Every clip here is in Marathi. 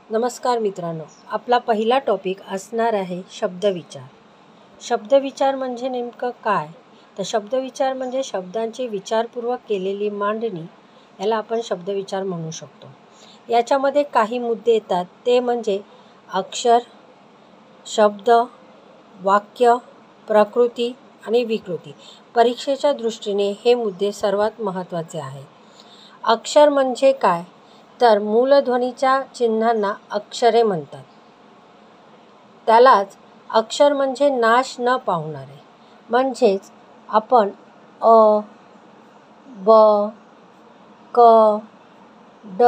नमस्कार मित्रांनो, आपला पहिला टॉपिक असणार आहे शब्दविचार. शब्दविचार म्हणजे नेमकं काय? तर शब्दविचार म्हणजे शब्दांची विचारपूर्वक केलेली मांडणी, याला आपण शब्दविचार म्हणू शकतो. याच्यामध्ये काही मुद्दे येतात, ते म्हणजे अक्षर, शब्द, वाक्य, प्रकृती आणि विकृती. परीक्षेच्या दृष्टीने हे मुद्दे सर्वात महत्त्वाचे आहेत. अक्षर म्हणजे काय? तर मूलध्वनीच्या चिन्हांना अक्षरे म्हणतात. त्यालाच अक्षर म्हणजे नाश न पावणारे. म्हणजेच आपण अ, ब, क, ड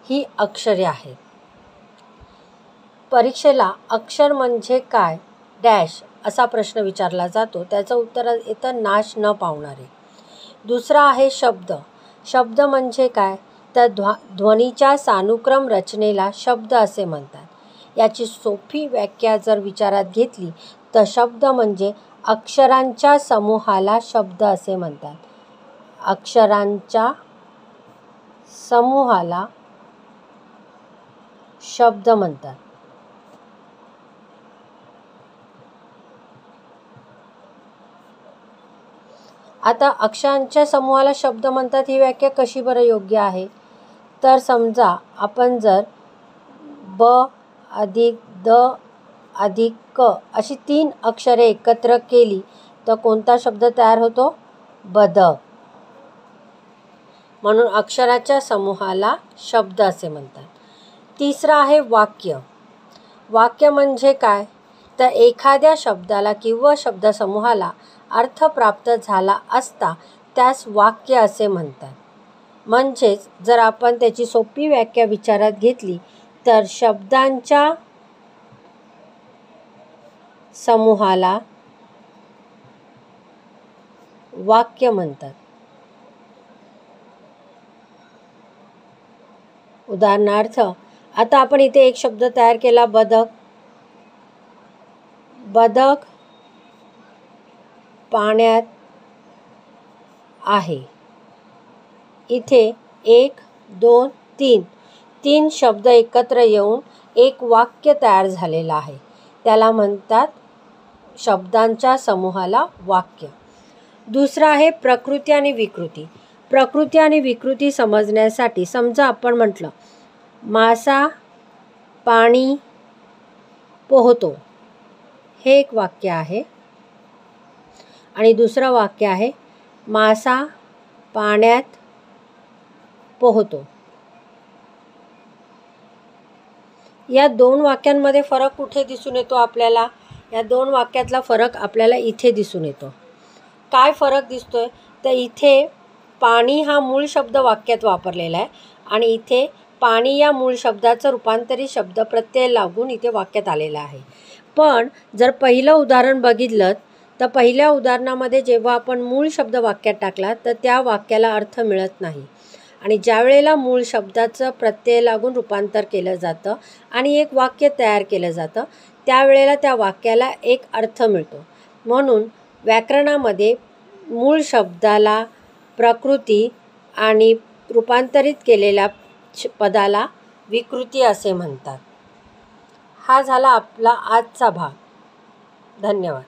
ही अक्षरे आहेत. परीक्षेला अक्षर म्हणजे काय डॅश असा प्रश्न विचारला जातो. त्याचं उत्तर येतं नाश न पावणारे. दुसरा आहे शब्द. शब्द म्हणजे काय? तर ध्वनीच्या सानुक्रम रचनेला शब्द असे म्हणतात. याची सोपी व्याख्या जर विचारात घेतली तर शब्द म्हणजे अक्षरांच्या समूहाला शब्द असे म्हणतात. अक्षरांच्या समूहाला शब्द म्हणतात. आता अक्षरांच्या समूहाला शब्द म्हणतात ही व्याख्या कशी बरं योग्य आहे? तर समजा आपण जर ब अधिक द अधिक क अशी 3 अक्षरे एकत्र केली तर कोणता शब्द तयार होतो? बदक. म्हणून अक्षराच्या समूहाला शब्द असे म्हणतात. तिसरा आहे वाक्य. वाक्य म्हणजे काय? तर एखाद्या शब्दाला किंवा शब्दसमूहाला अर्थ प्राप्त झाला असता त्यास वाक्य असे म्हणतात. म्हणजेच जर आपण त्याची सोपी व्याख्या विचारात घेतली तर शब्दांच्या समूहाला वाक्य म्हणतात. उदाहरणार्थ आता आपण इथे एक शब्द तयार केला, बदक. बदक पाण्यात आहे. इथे 1, 2, 3 शब्द एकत्र येऊन एक वाक्य तयार झालेलं आहे. त्याला म्हणतात शब्दांच्या समूहाला वाक्य. दुसरं आहे प्रकृती आणि विकृती. प्रकृती आणि विकृती समजण्यासाठी समजा आपण म्हटलं मासा पाणी पोहतो, हे एक वाक्य आहे. आणि दुसरं वाक्य आहे मासा पाण्यात पोहतो. या 2 वाक्यांमध्ये फरक कुठे दिसून येतो आपल्याला? या 2 वाक्यातला फरक आपल्याला इथे दिसून येतो. काय फरक दिसतोय? तर इथे पाणी हा मूळ शब्द वाक्यात वापरलेला आहे आणि इथे पाणी या मूळ शब्दाचं रूपांतरित शब्द प्रत्यय लागून इथे वाक्यात आलेला आहे. पण जर पहिलं उदाहरण बघितलं तर पहिल्या उदाहरणामध्ये जेव्हा आपण मूळ शब्द वाक्यात टाकला तर त्या वाक्याला अर्थ मिळत नाही. आणि ज्या वेळेला मूळ शब्दाचं प्रत्यय लागून रूपांतर केलं जातं आणि एक वाक्य तयार केलं जातं त्यावेळेला त्या वाक्याला एक अर्थ मिळतो. म्हणून व्याकरणामध्ये मूळ शब्दाला प्रकृती आणि रूपांतरित केलेल्या पदाला विकृती असे म्हणतात. हा झाला आपला आजचा भाग. धन्यवाद.